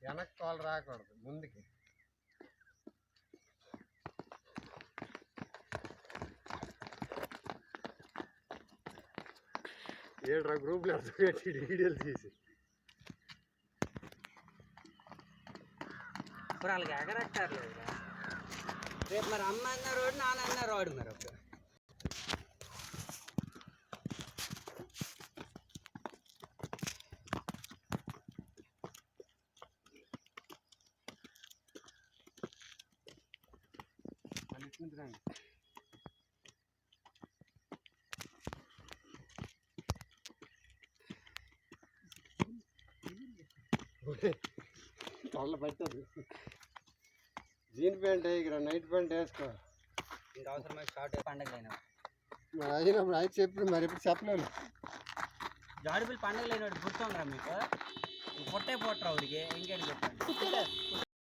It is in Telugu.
వెనక్కి కాలు రాకూడదు, ముందుకి. ఏడ్రా గ్రూప్లో పెట్టి వీడియోలు తీసి ఇప్పుడు వాళ్ళకి ఎగరట్టారు రేపు మరి అమ్మ అన్న రోడ్డు నాన్న అన్న రోడ్డు మరి అప్పుడు కళ్ళ పట్టదు. జీన్ ప్యాంట్ ఇక్కడ నైట్ ప్యాంట్ వేసుకో. ఇంకా అవసరమైన షార్ట్ పండగ మరి అయినప్పుడు అయితే చెప్పి మరి ఇప్పుడు చెప్పలేదు. జాడుపులు పండగ లేనివాడు గుర్తుండరా మీకు పుట్టే పుట్టరా వాడికి ఇంకేంటి చెప్పండి.